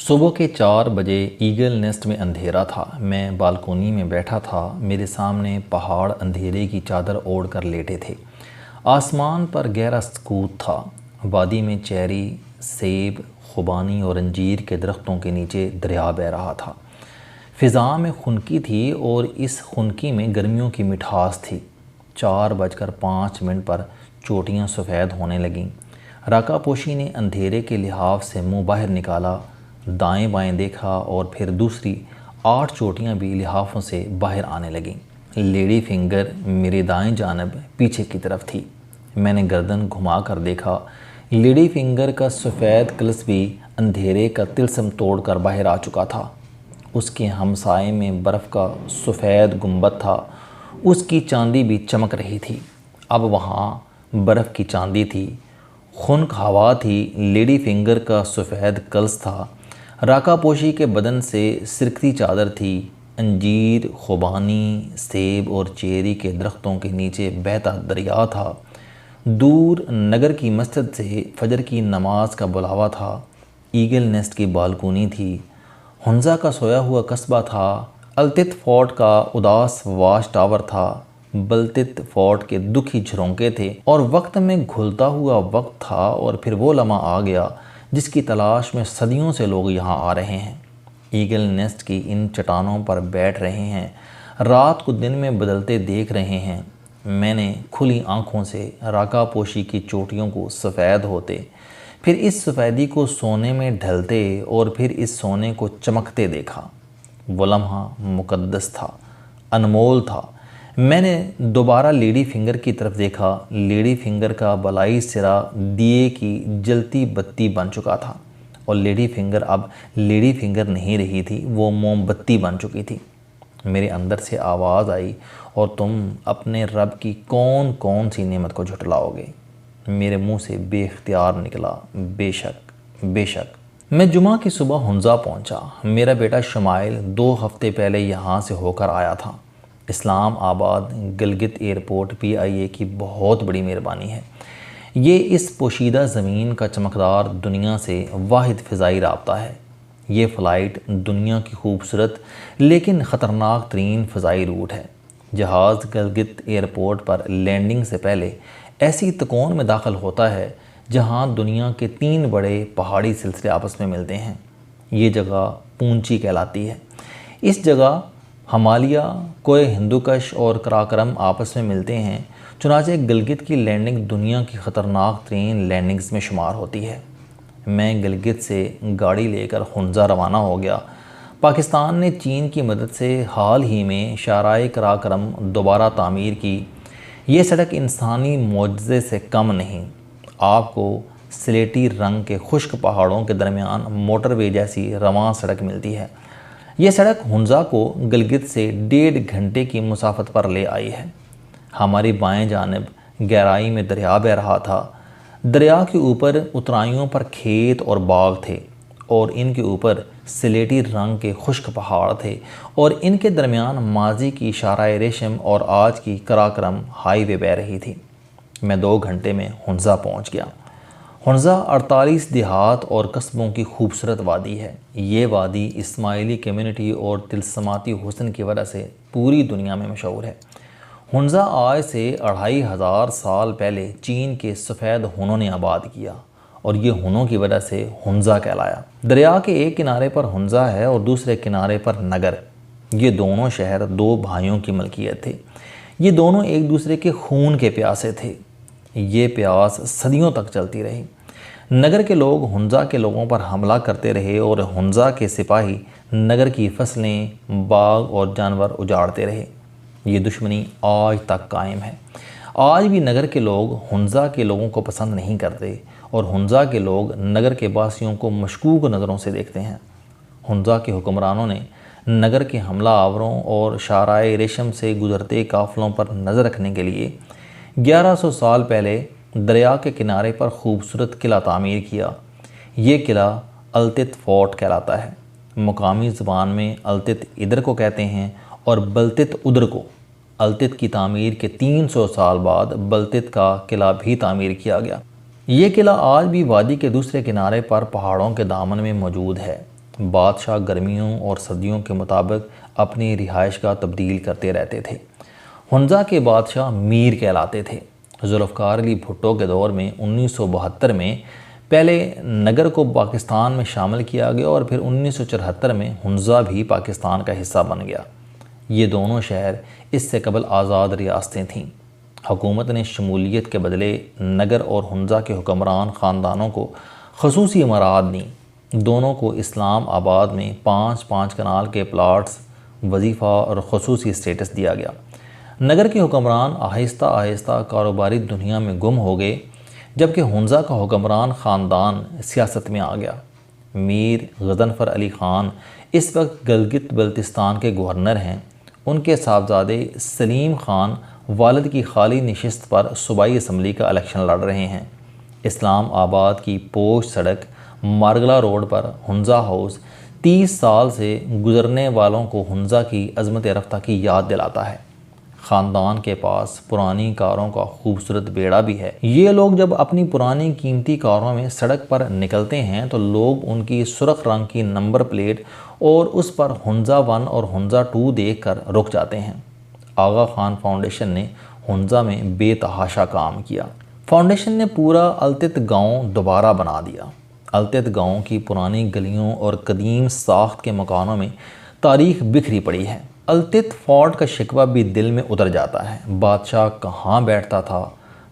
صبح کے 4 بجے ایگل نیسٹ میں اندھیرا تھا۔ میں بالکونی میں بیٹھا تھا۔ میرے سامنے پہاڑ اندھیرے کی چادر اوڑھ کر لیٹے تھے۔ آسمان پر گہرا سکوت تھا۔ وادی میں چیری، سیب، خوبانی اور انجیر کے درختوں کے نیچے دریا بہہ رہا تھا۔ فضا میں خنکی تھی اور اس خنکی میں گرمیوں کی مٹھاس تھی۔ 4:05 پر چوٹیاں سفید ہونے لگیں۔ راکا پوشی نے اندھیرے کے لحاف سے منہ باہر نکالا، دائیں بائیں دیکھا اور پھر دوسری 8 چوٹیاں بھی لحافوں سے باہر آنے لگیں۔ لیڈی فنگر میری دائیں جانب پیچھے کی طرف تھی۔ میں نے گردن گھما کر دیکھا۔ لیڈی فنگر کا سفید کلس بھی اندھیرے کا طلسم توڑ کر باہر آ چکا تھا۔ اس کے ہمسائے میں برف کا سفید گنبد تھا۔ اس کی چاندی بھی چمک رہی تھی۔ اب وہاں برف کی چاندی تھی، خنک ہوا تھی۔ لیڈی فنگر کا سفید کلس تھا۔ راکا پوشی کے بدن سے سرکتی چادر تھی۔ انجیر، خوبانی، سیب اور چیری کے درختوں کے نیچے بہتا دریا تھا۔ دور نگر کی مسجد سے فجر کی نماز کا بلاوا تھا۔ ایگل نیسٹ کی بالکونی تھی۔ ہنزا کا سویا ہوا قصبہ تھا۔ التت فورٹ کا اداس واچ ٹاور تھا۔ بلتت فورٹ کے دکھی جھرونکے تھے اور وقت میں گھلتا ہوا وقت تھا، اور پھر وہ لمحہ آ گیا جس کی تلاش میں صدیوں سے لوگ یہاں آ رہے ہیں، ایگل نیسٹ کی ان چٹانوں پر بیٹھ رہے ہیں، رات کو دن میں بدلتے دیکھ رہے ہیں۔ میں نے کھلی آنکھوں سے راکا پوشی کی چوٹیوں کو سفید ہوتے، پھر اس سفیدی کو سونے میں ڈھلتے اور پھر اس سونے کو چمکتے دیکھا۔ وہ لمحہ مقدس تھا، انمول تھا۔ میں نے دوبارہ لیڈی فنگر کی طرف دیکھا۔ لیڈی فنگر کا بالائی سرا دیے کی جلتی بتی بن چکا تھا، اور لیڈی فنگر اب لیڈی فنگر نہیں رہی تھی، وہ موم بتی بن چکی تھی۔ میرے اندر سے آواز آئی، اور تم اپنے رب کی کون کون سی نعمت کو جھٹلاؤ گے؟ میرے منہ سے بے اختیار نکلا، بے شک، بے شک۔ میں جمعہ کی صبح ہنزا پہنچا۔ میرا بیٹا شمائل 2 ہفتے پہلے یہاں سے ہو کر آیا تھا۔ اسلام آباد گلگت ایئرپورٹ PIA کی بہت بڑی مہربانی ہے۔ یہ اس پوشیدہ زمین کا چمکدار دنیا سے واحد فضائی رابطہ ہے۔ یہ فلائٹ دنیا کی خوبصورت لیکن خطرناک ترین فضائی روٹ ہے۔ جہاز گلگت ایئرپورٹ پر لینڈنگ سے پہلے ایسی تکون میں داخل ہوتا ہے جہاں دنیا کے 3 بڑے پہاڑی سلسلے آپس میں ملتے ہیں۔ یہ جگہ پونچی کہلاتی ہے۔ اس جگہ ہمالیہ، کوہ ہندوکش اور کراکرم آپس میں ملتے ہیں، چنانچہ گلگت کی لینڈنگ دنیا کی خطرناک ترین لینڈنگز میں شمار ہوتی ہے۔ میں گلگت سے گاڑی لے کر ہنزا روانہ ہو گیا۔ پاکستان نے چین کی مدد سے حال ہی میں شاہراہ کراکرم دوبارہ تعمیر کی۔ یہ سڑک انسانی معجزے سے کم نہیں۔ آپ کو سلیٹی رنگ کے خشک پہاڑوں کے درمیان موٹر وے جیسی رواں سڑک ملتی ہے۔ یہ سڑک ہنزا کو گلگت سے 1.5 گھنٹے کی مسافت پر لے آئی ہے۔ ہماری بائیں جانب گہرائی میں دریا بہہ رہا تھا۔ دریا کے اوپر اترائیوں پر کھیت اور باغ تھے، اور ان کے اوپر سلیٹی رنگ کے خشک پہاڑ تھے، اور ان کے درمیان ماضی کی شاہراہ ریشم اور آج کی کراکرم ہائی وے بہہ رہی تھی۔ میں 2 گھنٹے میں ہنزا پہنچ گیا۔ ہنزا 48 دیہات اور قصبوں کی خوبصورت وادی ہے۔ یہ وادی اسماعیلی کمیونٹی اور طلسماتی حسن کی وجہ سے پوری دنیا میں مشہور ہے۔ ہنزا آج سے 2500 سال پہلے چین کے سفید ہنوں نے آباد کیا، اور یہ ہنوں کی وجہ سے ہنزا کہلایا۔ دریا کے ایک کنارے پر ہنزا ہے اور دوسرے کنارے پر نگر۔ یہ دونوں شہر 2 بھائیوں کی ملکیت تھے۔ یہ دونوں ایک دوسرے کے خون کے پیاسے تھے۔ یہ پیاس صدیوں تک چلتی رہی۔ نگر کے لوگ ہنزا کے لوگوں پر حملہ کرتے رہے، اور ہنزا کے سپاہی نگر کی فصلیں، باغ اور جانور اجاڑتے رہے۔ یہ دشمنی آج تک قائم ہے۔ آج بھی نگر کے لوگ ہنزا کے لوگوں کو پسند نہیں کرتے، اور ہنزا کے لوگ نگر کے باسیوں کو مشکوک نظروں سے دیکھتے ہیں۔ ہنزا کے حکمرانوں نے نگر کے حملہ آوروں اور شاہراہ ریشم سے گزرتے قافلوں پر نظر رکھنے کے لیے 1100 سال پہلے دریا کے کنارے پر خوبصورت قلعہ تعمیر کیا۔ یہ قلعہ التت فورٹ کہلاتا ہے۔ مقامی زبان میں التت ادھر کو کہتے ہیں اور بلتت ادھر کو۔ التت کی تعمیر کے 300 سال بعد بلتت کا قلعہ بھی تعمیر کیا گیا۔ یہ قلعہ آج بھی وادی کے دوسرے کنارے پر پہاڑوں کے دامن میں موجود ہے۔ بادشاہ گرمیوں اور سردیوں کے مطابق اپنی رہائش گاہ تبدیل کرتے رہتے تھے۔ ہنزا کے بادشاہ میر کہلاتے تھے۔ ذوالفقار علی بھٹو کے دور میں 1972 میں پہلے نگر کو پاکستان میں شامل کیا گیا اور پھر 1974 میں ہنزا بھی پاکستان کا حصہ بن گیا۔ یہ دونوں شہر اس سے قبل آزاد ریاستیں تھیں۔ حکومت نے شمولیت کے بدلے نگر اور ہنزا کے حکمران خاندانوں کو خصوصی امارات دیں۔ دونوں کو اسلام آباد میں 5 کنال کے پلاٹس، وظیفہ اور خصوصی اسٹیٹس دیا گیا۔ نگر کے حکمران آہستہ آہستہ کاروباری دنیا میں گم ہو گئے، جبکہ ہنزا کا حکمران خاندان سیاست میں آ گیا۔ میر غضنفر علی خان اس وقت گلگت بلتستان کے گورنر ہیں۔ ان کے صاحبزادے سلیم خان والد کی خالی نشست پر صوبائی اسمبلی کا الیکشن لڑ رہے ہیں۔ اسلام آباد کی پوش سڑک مارگلا روڈ پر ہنزا ہاؤس 30 سال سے گزرنے والوں کو ہنزا کی عظمت رفتہ کی یاد دلاتا ہے۔ خاندان کے پاس پرانی کاروں کا خوبصورت بیڑا بھی ہے۔ یہ لوگ جب اپنی پرانی قیمتی کاروں میں سڑک پر نکلتے ہیں تو لوگ ان کی سرخ رنگ کی نمبر پلیٹ اور اس پر ہنزا 1 اور ہنزا 2 دیکھ کر رک جاتے ہیں۔ آغا خان فاؤنڈیشن نے ہنزا میں بے تحاشا کام کیا۔ فاؤنڈیشن نے پورا التت گاؤں دوبارہ بنا دیا۔ التت گاؤں کی پرانی گلیوں اور قدیم ساخت کے مکانوں میں تاریخ بکھری پڑی ہے۔ التت فورٹ کا شکوہ بھی دل میں اتر جاتا ہے۔ بادشاہ کہاں بیٹھتا تھا،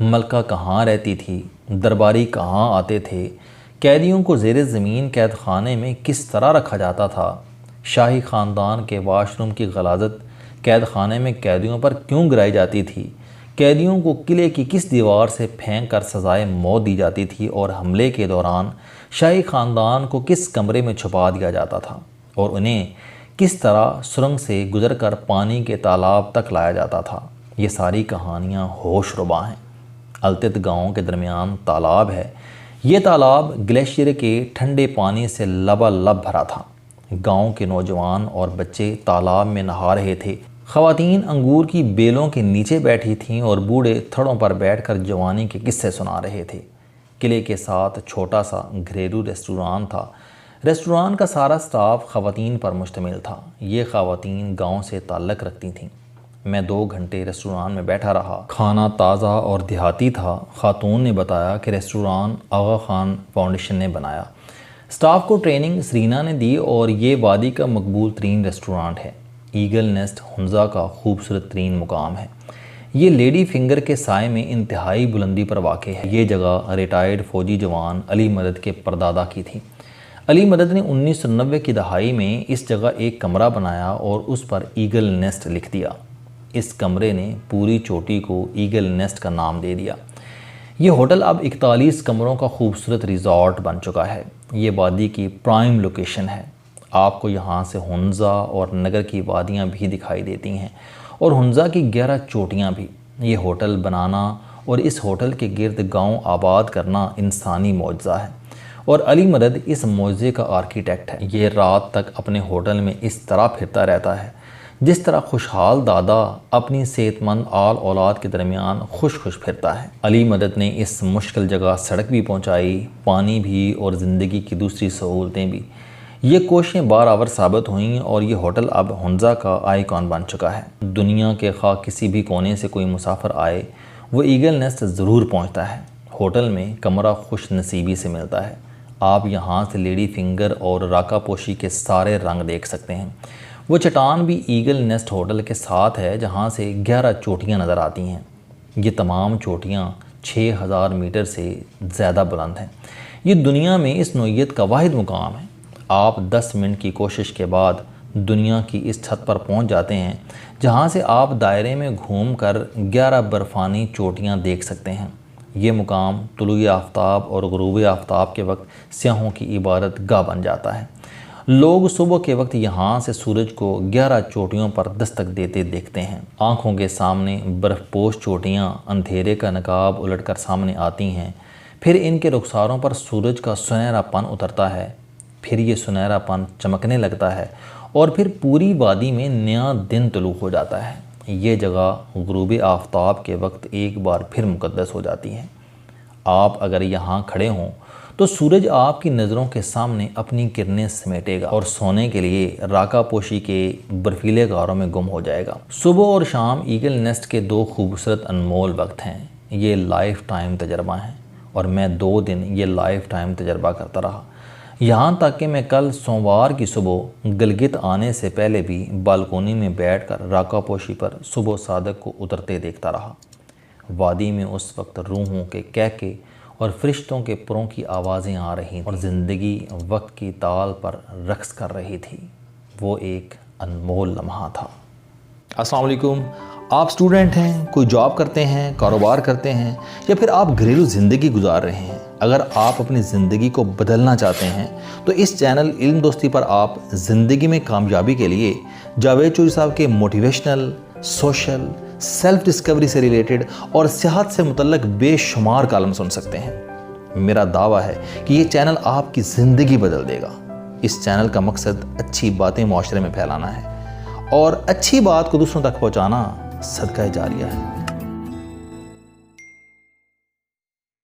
ملکہ کہاں رہتی تھی، درباری کہاں آتے تھے، قیدیوں کو زیر زمین قید خانے میں کس طرح رکھا جاتا تھا، شاہی خاندان کے واش روم کی غلاظت قید خانے میں قیدیوں پر کیوں گرائی جاتی تھی، قیدیوں کو قلعے کی کس دیوار سے پھینک کر سزائے موت دی جاتی تھی اور حملے کے دوران شاہی خاندان کو کس کمرے میں چھپا دیا جاتا تھا اور انہیں کس طرح سرنگ سے گزر کر پانی کے تالاب تک لایا جاتا تھا۔ یہ ساری کہانیاں ہوش ربا ہیں۔ التت گاؤں کے درمیان تالاب ہے۔ یہ تالاب گلیشیئر کے ٹھنڈے پانی سے لبالب بھرا تھا۔ گاؤں کے نوجوان اور بچے تالاب میں نہا رہے تھے۔ خواتین انگور کی بیلوں کے نیچے بیٹھی تھیں اور بوڑھے تھڑوں پر بیٹھ کر جوانی کے قصے سنا رہے تھے۔ قلعے کے ساتھ چھوٹا سا گھریلو ریسٹوران تھا۔ ریسٹوران کا سارا سٹاف خواتین پر مشتمل تھا۔ یہ خواتین گاؤں سے تعلق رکھتی تھیں۔ میں 2 گھنٹے ریسٹوران میں بیٹھا رہا۔ کھانا تازہ اور دیہاتی تھا۔ خاتون نے بتایا کہ ریسٹوران آغا خان فاؤنڈیشن نے بنایا۔ سٹاف کو ٹریننگ سرینا نے دی اور یہ وادی کا مقبول ترین ریسٹورانٹ ہے۔ ایگل نیسٹ ہنزا کا خوبصورت ترین مقام ہے۔ یہ لیڈی فنگر کے سائے میں انتہائی بلندی پر واقع ہے۔ یہ جگہ ریٹائرڈ فوجی جوان علی مدد کے پردادا کی تھی۔ علی مدد نے 1990 کی دہائی میں اس جگہ ایک کمرہ بنایا اور اس پر ایگل نیسٹ لکھ دیا۔ اس کمرے نے پوری چوٹی کو ایگل نیسٹ کا نام دے دیا۔ یہ ہوٹل اب 41 کمروں کا خوبصورت ریزارٹ بن چکا ہے۔ یہ وادی کی پرائم لوکیشن ہے۔ آپ کو یہاں سے ہنزا اور نگر کی وادیاں بھی دکھائی دیتی ہیں اور ہنزا کی 11 چوٹیاں بھی۔ یہ ہوٹل بنانا اور اس ہوٹل کے گرد گاؤں آباد کرنا انسانی معجزہ ہے اور علی مدد اس معجزے کا آرکیٹیکٹ ہے۔ یہ رات تک اپنے ہوٹل میں اس طرح پھرتا رہتا ہے جس طرح خوشحال دادا اپنی صحت مند آل اولاد کے درمیان خوش پھرتا ہے۔ علی مدد نے اس مشکل جگہ سڑک بھی پہنچائی، پانی بھی اور زندگی کی دوسری سہولتیں بھی۔ یہ کوششیں بارآور ثابت ہوئیں اور یہ ہوٹل اب ہنزا کا آئیکن بن چکا ہے۔ دنیا کے خواہ کسی بھی کونے سے کوئی مسافر آئے وہ ایگل نیسٹ ضرور پہنچتا ہے۔ ہوٹل میں کمرہ خوش نصیبی سے ملتا ہے۔ آپ یہاں سے لیڈی فنگر اور راکا پوشی کے سارے رنگ دیکھ سکتے ہیں۔ وہ چٹان بھی ایگل نیسٹ ہوٹل کے ساتھ ہے جہاں سے 11 چوٹیاں نظر آتی ہیں۔ یہ تمام چوٹیاں 6000 میٹر سے زیادہ بلند ہیں۔ یہ دنیا میں اس نوعیت کا واحد مقام ہے۔ آپ 10 منٹ کی کوشش کے بعد دنیا کی اس چھت پر پہنچ جاتے ہیں جہاں سے آپ دائرے میں گھوم کر 11 برفانی چوٹیاں دیکھ سکتے ہیں۔ یہ مقام طلوع آفتاب اور غروب آفتاب کے وقت سیاحوں کی عبادت گاہ بن جاتا ہے۔ لوگ صبح کے وقت یہاں سے سورج کو 11 چوٹیوں پر دستک دیتے دیکھتے ہیں۔ آنکھوں کے سامنے برف پوش چوٹیاں اندھیرے کا نقاب الٹ کر سامنے آتی ہیں، پھر ان کے رخساروں پر سورج کا سنہرا پن اترتا ہے، پھر یہ سنہرا پن چمکنے لگتا ہے اور پھر پوری وادی میں نیا دن طلوع ہو جاتا ہے۔ یہ جگہ غروب آفتاب کے وقت ایک بار پھر مقدس ہو جاتی ہے۔ آپ اگر یہاں کھڑے ہوں تو سورج آپ کی نظروں کے سامنے اپنی کرنیں سمیٹے گا اور سونے کے لیے راکا پوشی کے برفیلے غاروں میں گم ہو جائے گا۔ صبح اور شام ایگل نیسٹ کے 2 خوبصورت انمول وقت ہیں۔ یہ لائف ٹائم تجربہ ہیں اور میں 2 دن یہ لائف ٹائم تجربہ کرتا رہا، یہاں تک کہ میں کل سوموار کی صبح گلگت آنے سے پہلے بھی بالکونی میں بیٹھ کر راکا پوشی پر صبح صادق کو اترتے دیکھتا رہا۔ وادی میں اس وقت روحوں کے کہکے اور فرشتوں کے پروں کی آوازیں آ رہی اور زندگی وقت کی تال پر رقص کر رہی تھی۔ وہ ایک انمول لمحہ تھا۔ السلام علیکم۔ آپ سٹوڈنٹ ہیں، کوئی جاب کرتے ہیں، کاروبار کرتے ہیں، یا پھر آپ گھریلو زندگی گزار رہے ہیں۔ اگر آپ اپنی زندگی کو بدلنا چاہتے ہیں تو اس چینل علم دوستی پر آپ زندگی میں کامیابی کے لیے جاوید چوہدری صاحب کے موٹیویشنل، سوشل، سیلف ڈسکوری سے ریلیٹڈ اور صحت سے متعلق بے شمار کالم سن سکتے ہیں۔ میرا دعویٰ ہے کہ یہ چینل آپ کی زندگی بدل دے گا۔ اس چینل کا مقصد اچھی باتیں معاشرے میں پھیلانا ہے اور اچھی بات کو دوسروں تک پہنچانا صدقہ جاریہ ہے۔